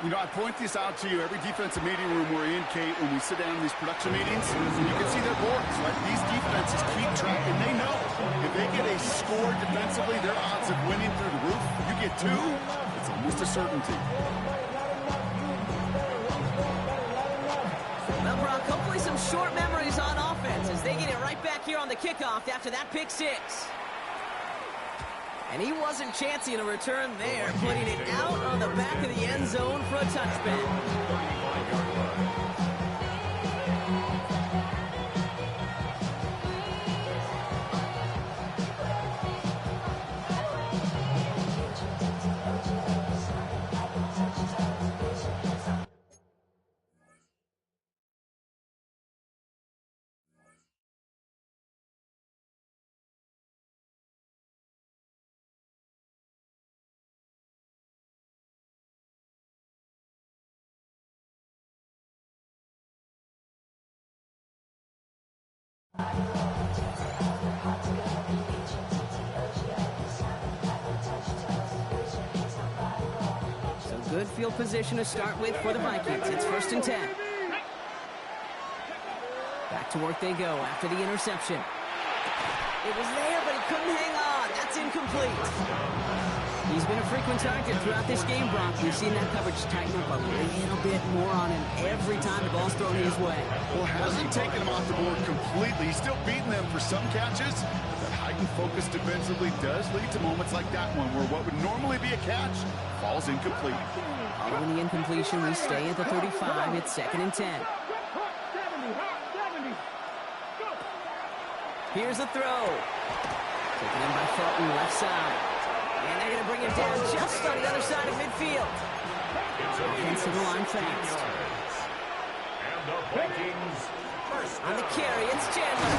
Speaker 3: You know, I point this out to you every defensive meeting room we're in, Kate, when we sit down in these production meetings. You can see their boards, right? These defenses keep track, and they know if they get a score defensively, their odds of winning through the roof. You get 2, it's almost a certainty.
Speaker 1: Well, Brock, hopefully some short memories on offense as they get it right back here on the kickoff after that pick 6. And he wasn't chancing a return there, putting it out on the back of the end zone for a touchback. So good field position to start with for the Vikings. It's 1st and 10. Back to work they go after the interception. It was there, but he couldn't hang on. That's incomplete. He's been a frequent target throughout this game, Brock. We've seen that coverage tighten up a little bit more on him every time the ball touchdowns thrown his way.
Speaker 3: Well, hasn't taken him off the board completely. He's still beating them for some catches. That heightened focus defensively does lead to moments like that one where what would normally be a catch falls incomplete.
Speaker 1: Following the incompletion, we stay at the 35. It's 2nd and 10. Here's a throw. Taken in by Fulton, left side. And they're going to bring him down just on the other side of midfield. Offensive line fast.
Speaker 2: And the Vikings first
Speaker 1: On the carry, it's Chandler.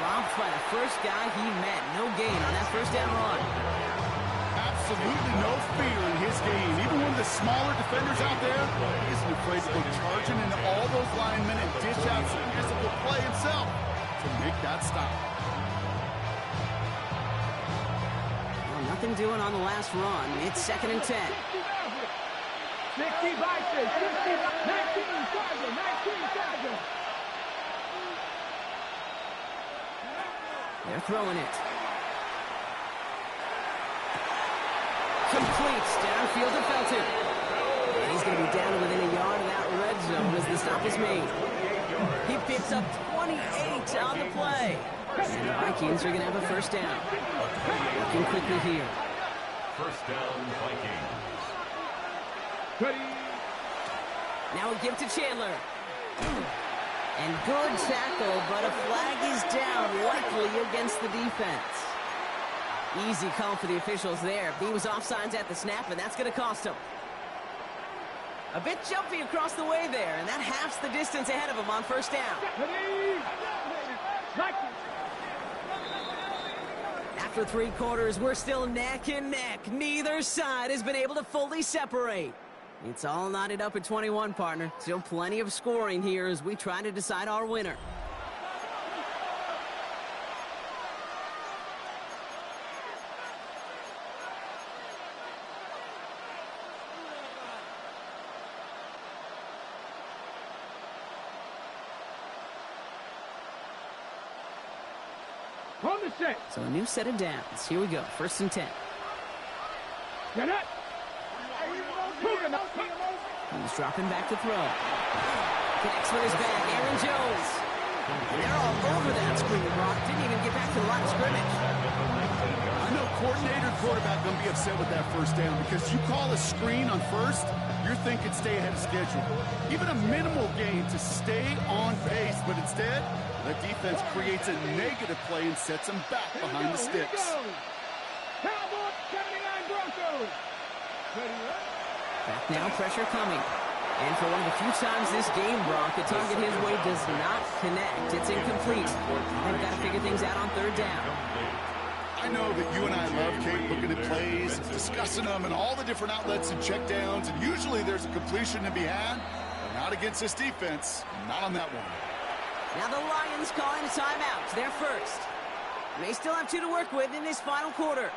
Speaker 1: Dropped by the first guy he met. No gain on that first down run.
Speaker 3: Absolutely no fear in his game. Even one of the smaller defenders out there, he isn't afraid to go charging into all those linemen and dish out some physical play himself to make that stop.
Speaker 1: Well, nothing doing on the last run. It's 2nd and 10.
Speaker 4: 60 Vikings, 19 Chargers, 19 Chargers.
Speaker 1: They're throwing it. Completes downfield to Felton. And he's going to be down within a yard of that red zone as the stop is made. He picks up 28 on the play. And the Vikings are going to have a first down. Looking quickly here.
Speaker 2: First down, Vikings.
Speaker 1: Now we give to Chandler. And good tackle, but a flag is down, likely against the defense. Easy call for the officials there. He was offsides at the snap, and that's going to cost him. A bit jumpy across the way there, and that halves the distance ahead of him on first down. After 3 quarters, we're still neck and neck. Neither side has been able to fully separate. It's all knotted up at 21, partner. Still plenty of scoring here as we try to decide our winner.
Speaker 4: On the set.
Speaker 1: So a new set of downs. Here we go. 1st and 10.
Speaker 4: Get it.
Speaker 1: He's dropping back to throw. Connects with his back. Aaron Jones. And they're all over that screen. Brock didn't even get back to the line of scrimmage.
Speaker 3: I know coordinator and quarterback going to be upset with that first down because you call a screen on first, you're thinking stay ahead of schedule. Even a minimal gain to stay on pace, but instead, the defense creates a negative play and sets them back behind the sticks.
Speaker 4: Cowboys 79 Broncos.
Speaker 1: Back now, pressure coming. And for one of the few times this game, Brock, the target his way does not connect. It's incomplete. They've got to figure things out on 3rd down.
Speaker 3: I know that you and I love, Kate, looking at plays, discussing them, and all the different outlets and checkdowns, and usually there's a completion to be had, but not against this defense, not on that one.
Speaker 1: Now the Lions calling a timeout. They're first. They still have 2 to work with in this final quarter.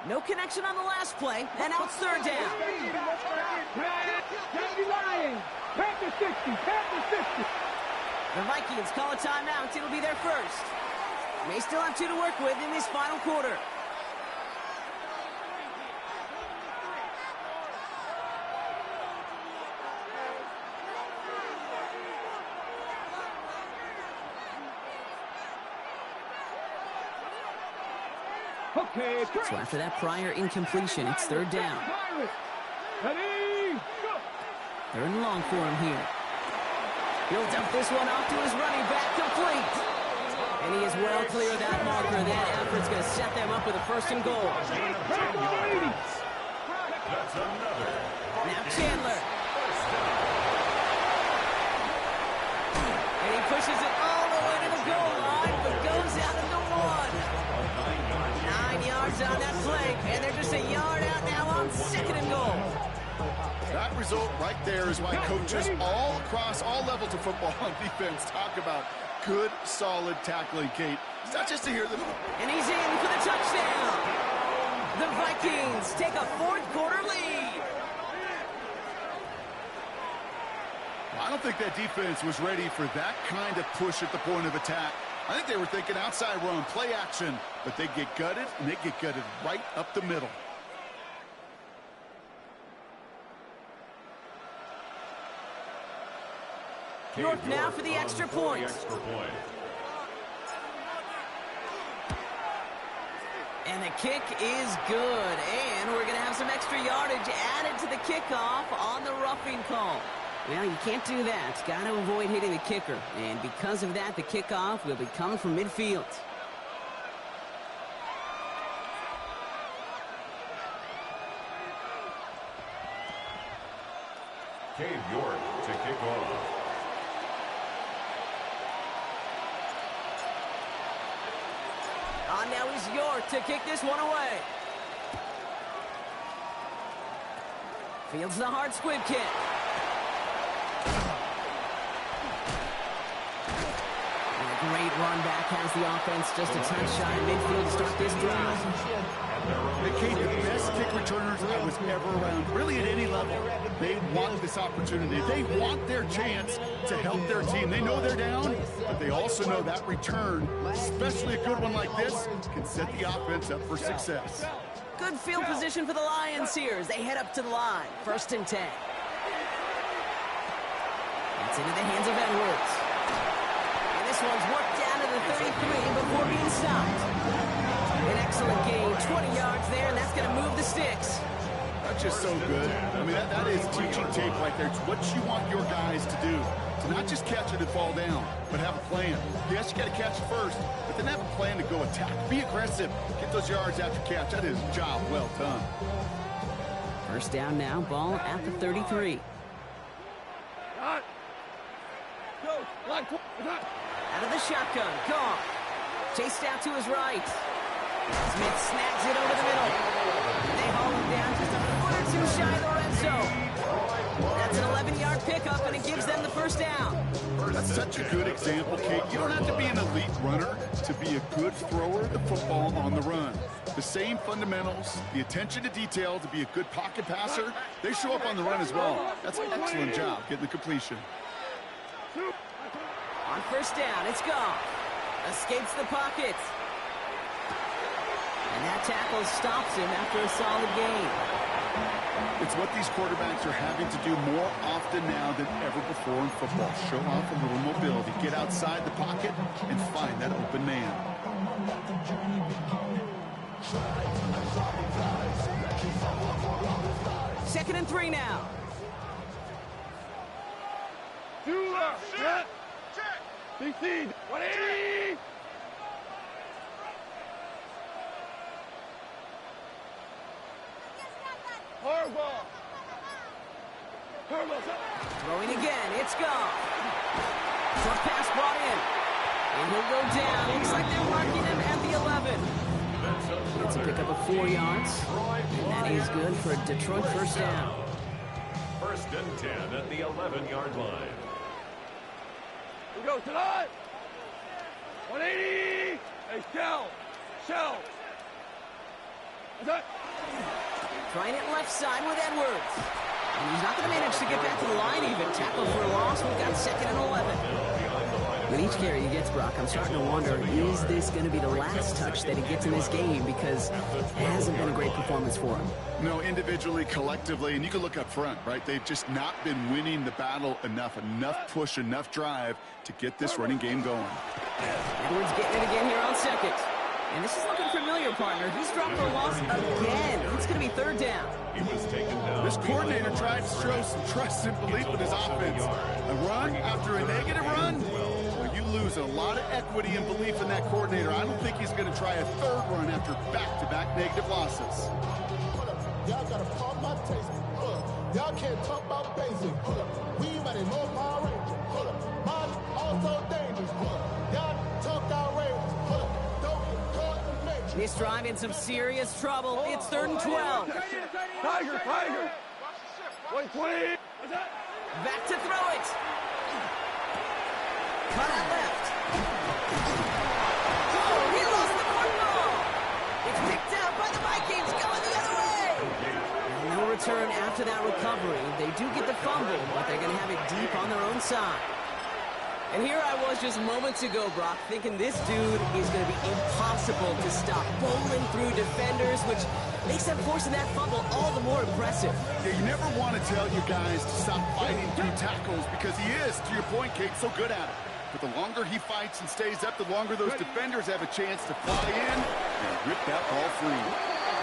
Speaker 1: No connection on the last play, and now it's 3rd down.
Speaker 4: Lions. Panther 60. Panther 60.
Speaker 1: The Vikings call a timeout. It'll be their first. They still have 2 to work with in this final quarter.
Speaker 4: Okay,
Speaker 1: So after that prior incompletion, it's 3rd down.
Speaker 4: Ready, go.
Speaker 1: 3rd and long for him here. He'll dump this one off to his running back, complete. And he is well clear of that marker. That effort's going to set them up with a 1st and goal.
Speaker 2: That's another.
Speaker 1: Now Chandler. And he pushes it all the way to the goal line, but goes out into 1. 9 yards on that play, and they're just a yard out now on 2nd and goal.
Speaker 3: That result right there is why coaches all across all levels of football on defense talk about good, solid tackling, Kate. It's not just to hear them.
Speaker 1: And he's in for the touchdown. The Vikings take a 4th quarter lead.
Speaker 3: I don't think that defense was ready for that kind of push at the point of attack. I think they were thinking outside run, play action, but they get gutted, and they get gutted right up the middle.
Speaker 1: York now for the extra point. And the kick is good. And we're going to have some extra yardage added to the kickoff on the roughing call. Well, you can't do that. Got to avoid hitting the kicker. And because of that, the kickoff will be coming from midfield.
Speaker 2: Cade York to kick off.
Speaker 1: On now is York to kick this one away. Fields the hard squib kick. And a great run back has the offense just a touch shy of midfield to start this drive.
Speaker 3: McCabe, the best kick returners I was ever around, really at any level. They want this opportunity. They want their chance to help their team. They know they're down, but they also know that return, especially a good one like this, can set the offense up for success.
Speaker 1: Good field position for the Lions here as they head up to the line. 1st and 10. It's into the hands of Edwards. And this one's worked down to the 33 before being stopped. An excellent gain, 20 yards there, and that's going to move the sticks.
Speaker 3: That's just so good. I mean, that is teaching tape right there. It's what you want your guys to do. To not just catch it and fall down, but have a plan. Yes, you got to catch it first, but then have a plan to go attack. Be aggressive. Get those yards after catch. That is a job well done.
Speaker 1: 1st down now, ball at the 33.
Speaker 4: Out
Speaker 1: Out of the shotgun, Goff. Chased out to his right. Smith snags it over the middle. They haul him down just a foot or two shy of the red zone. That's an 11-yard pickup, and it gives them the 1st down.
Speaker 3: That's such a good example, Kate. You don't have to be an elite runner to be a good thrower of the football on the run. The same fundamentals, the attention to detail to be a good pocket passer, they show up on the run as well. That's an excellent job getting the completion.
Speaker 1: On 1st down, it's Goff. Escapes the pocket. And that tackle stops him after a solid gain.
Speaker 3: It's what these quarterbacks are having to do more often now than ever before in football. Show off a little mobility. Get outside the pocket and find that open man.
Speaker 1: 2nd and 3 now.
Speaker 4: Set. DC. 180. Harbaugh.
Speaker 1: Throwing again. It's Goff. Short pass brought in. And he'll go down. Looks like they're marking him at the 11. It's a pickup of 4 yards. And that is good for a Detroit 1st down.
Speaker 2: 1st and 10 at the 11-yard line.
Speaker 4: We go tonight. 180. Hey, Shell.
Speaker 1: Trying it left side with Edwards. And he's not going to manage to get back to the line even. Tackle for a loss. We've got 2nd and 11. With each carry he gets, Brock, I'm starting to wonder, is this going to be the last touch that he gets in this game? Because it hasn't been a great performance for him.
Speaker 3: No, individually, collectively, and you can look up front, right? They've just not been winning the battle enough push, enough drive to get this running game going.
Speaker 1: Edwards getting it again here on 2nd. And this is looking familiar, partner. He's dropped for a loss again. It's going to be 3rd down.
Speaker 2: He was taken down.
Speaker 3: This coordinator tried to show some trust and belief in his offense. A run after a negative run? Well, you lose a lot of equity and belief in that coordinator. I don't think he's going to try a 3rd run after back-to-back negative losses.
Speaker 5: Y'all gotta pump my taste. Y'all can't talk about basic. We ready, no Power Ranger. Mine also dangerous. Y'all talk outrageous.
Speaker 1: This drive in some serious trouble. It's 3rd and 12.
Speaker 4: Tiger. 120.
Speaker 1: Back to throw it. Cut out left. Oh, he lost the football. It's picked out by the Vikings going the other way. No return after that recovery. They do get the fumble, but they're going to have it deep on their own own side. And here I was just moments ago, Brock, thinking this dude is going to be impossible to stop, bowling through defenders, which makes them forcing that fumble all the more impressive.
Speaker 3: Yeah, you never want to tell your guys to stop fighting through tackles because he is, to your point, Kate, so good at it. But the longer he fights and stays up, the longer those defenders have a chance to fly in and rip that ball free.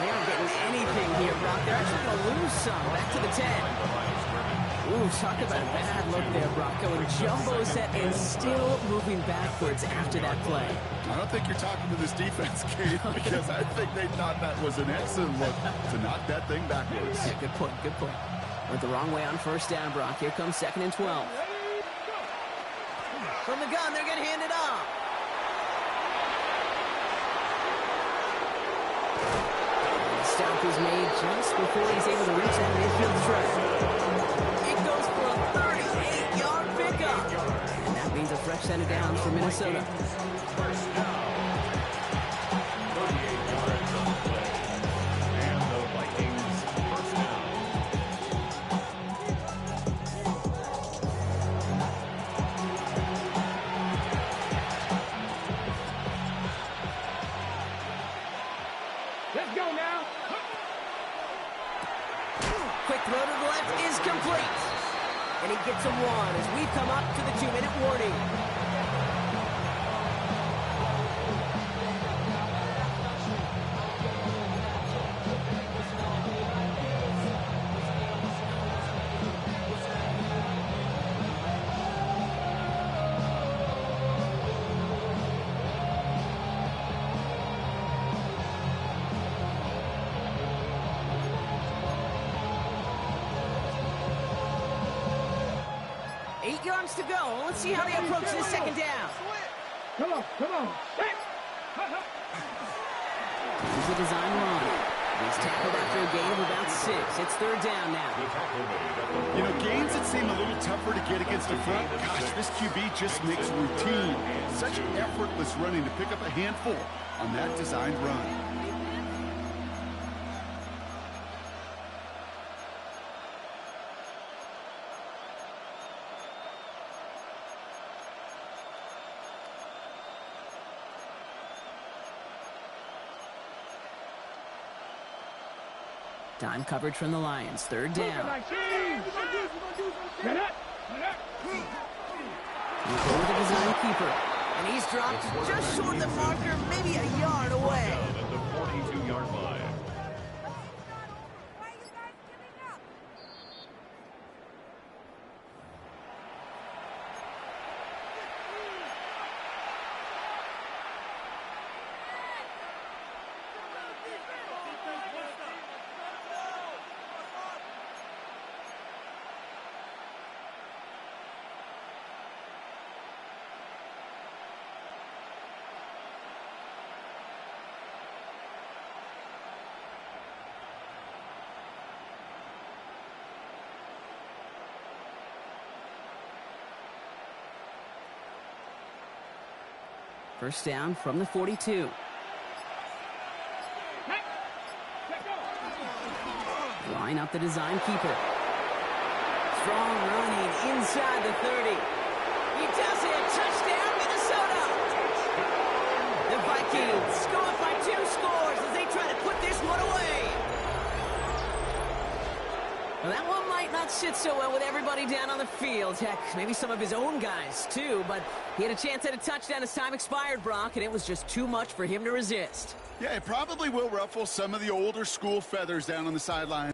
Speaker 1: They aren't getting anything here, Brock. They're actually going to lose some. Back to the 10. Ooh, talk about a bad look there, Brock. Going jumbo set and still moving backwards after that play.
Speaker 3: I don't think you're talking to this defense, Kate, because I think they thought that was an excellent look to knock that thing backwards.
Speaker 1: Yeah, good point, good point. Went the wrong way on first down, Brock. Here comes 2nd and 12. From the gun, they're going to hand it off. The stop is made just before he's able to reach that midfield stretch. It goes for a 38-yard pickup. And that means a fresh set of downs for Minnesota.
Speaker 2: First down. 38 yards on the play. And the Vikings first down.
Speaker 4: Let's go now.
Speaker 1: Quick throw to the left is complete. And he gets a 1 as we come up to the 2-minute warning. Yards to go. Let's see how they approach this second down.
Speaker 4: Come on, come on.
Speaker 1: Here's a design run. He's tackled after a gain of about 6. It's 3rd down now.
Speaker 3: You know, gains that seem a little tougher to get against the front. Gosh, this QB just makes routine. Such effortless running to pick up a handful on that designed run.
Speaker 1: Dime coverage from the Lions. 3rd down. You go with the design keeper. And he's dropped just short of the marker, maybe a yard away.
Speaker 2: Down at the 42-yard line.
Speaker 1: First down from the 42. Line up the design keeper. Strong running inside the 30. He does it. Touchdown, Minnesota. The Vikings go up by 2 scores as they try to put this one away. Well, that one might not sit so well with everybody down on the field. Heck, maybe some of his own guys, too. But he had a chance at a touchdown as time expired, Brock, and it was just too much for him to resist.
Speaker 3: Yeah, it probably will ruffle some of the older school feathers down on the sidelines.